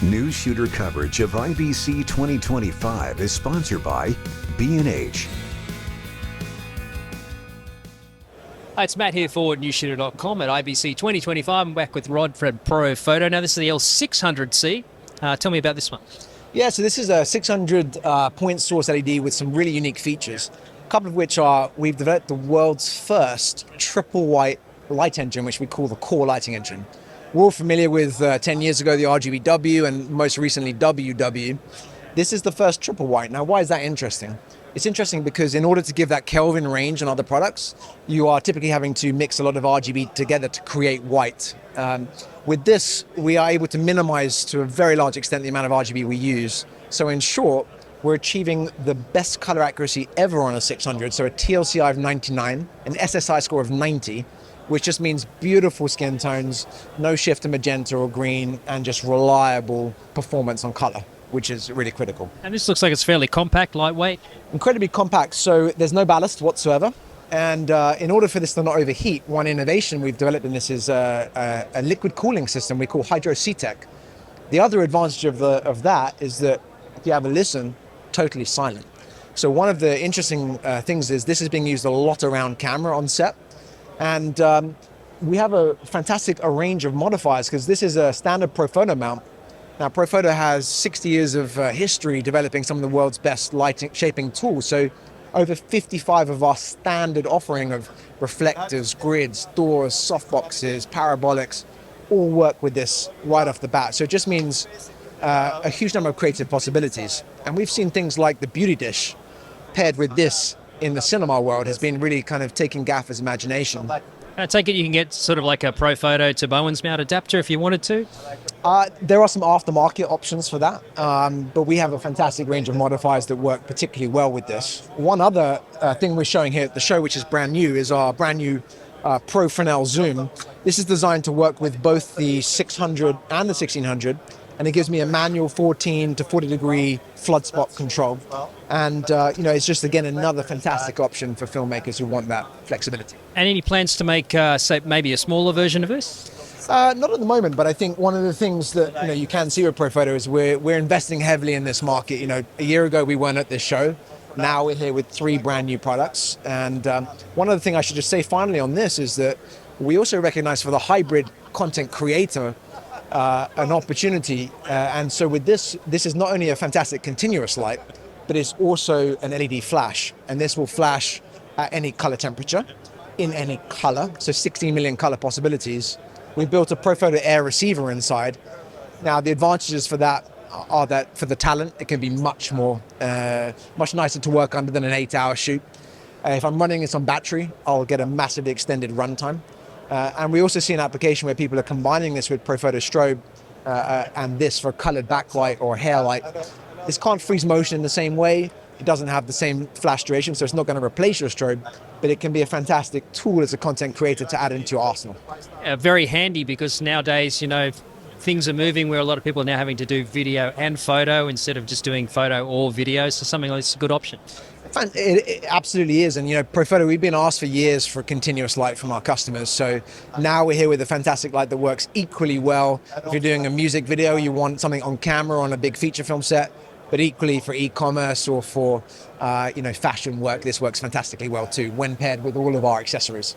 Newsshooter coverage of IBC 2025 is sponsored by B&H. Hi, it's Matt here for Newsshooter.com at IBC 2025. I'm back with Rod from Profoto. Now, this is the L600C. Tell me about this one. Yeah, so this is a 600 point source LED with some really unique features. A couple of which are, we've developed the world's first triple white light engine, which we call the Core lighting engine. We're all familiar with 10 years ago, the RGBW and most recently WW. This is the first triple white. Now, why is that interesting? It's interesting because in order to give that Kelvin range on other products, you are typically having to mix a lot of RGB together to create white. With this, we are able to minimize to a very large extent the amount of RGB we use. So in short, we're achieving the best color accuracy ever on a 600. So a TLCI of 99, an SSI score of 90, which just means beautiful skin tones, no shift to magenta or green, and just reliable performance on color, which is really critical. And this looks like it's fairly compact, lightweight. Incredibly compact, so there's no ballast whatsoever. And in order for this to not overheat, one innovation we've developed in this is a liquid cooling system we call HydroCTech. The other advantage of that is that if you have a listen, totally silent. So one of the interesting things is this is being used a lot around camera on set. And we have a fantastic range of modifiers because this is a standard Profoto mount. Now, Profoto has 60 years of history developing some of the world's best lighting shaping tools. So over 55 of our standard offering of reflectors, grids, doors, softboxes, parabolics, all work with this right off the bat. So it just means a huge number of creative possibilities. And we've seen things like the beauty dish paired with this in the cinema world has been really kind of taking gaffers' imagination. I take it you can get sort of like a Profoto to Bowen's mount adapter if you wanted to? There are some aftermarket options for that, but we have a fantastic range of modifiers that work particularly well with this. One other thing we're showing here at the show, which is brand new, is our brand new Pro Fresnel Zoom. This is designed to work with both the 600 and the 1600, and it gives me a manual 14 to 40 degree flood spot control. And it's just, again, another fantastic option for filmmakers who want that flexibility. And any plans to make, say, maybe a smaller version of this? Not at the moment, but I think one of the things that you can see with Profoto is we're investing heavily in this market. A year ago we weren't at this show. Now we're here with 3 brand new products. And one other thing I should just say finally on this is that we also recognize for the hybrid content creator an opportunity. And so with this is not only a fantastic continuous light, but it's also an LED flash. And this will flash at any color temperature, in any color, so 16 million color possibilities. We built a Profoto Air receiver inside. Now, the advantages for that are that for the talent, it can be much nicer to work under than an 8-hour shoot. If I'm running this on battery, I'll get a massively extended runtime. And we also see an application where people are combining this with Profoto strobe and this for colored backlight or hair light. This can't freeze motion in the same way. It doesn't have the same flash duration, so it's not going to replace your strobe, but it can be a fantastic tool as a content creator to add into your arsenal. Very handy because nowadays, things are moving where a lot of people are now having to do video and photo instead of just doing photo or video, so something like this is a good option. It absolutely is, and Profoto, we've been asked for years for continuous light from our customers, so now we're here with a fantastic light that works equally well. If you're doing a music video, you want something on camera on a big feature film set, but equally for e-commerce or for fashion work, this works fantastically well too when paired with all of our accessories.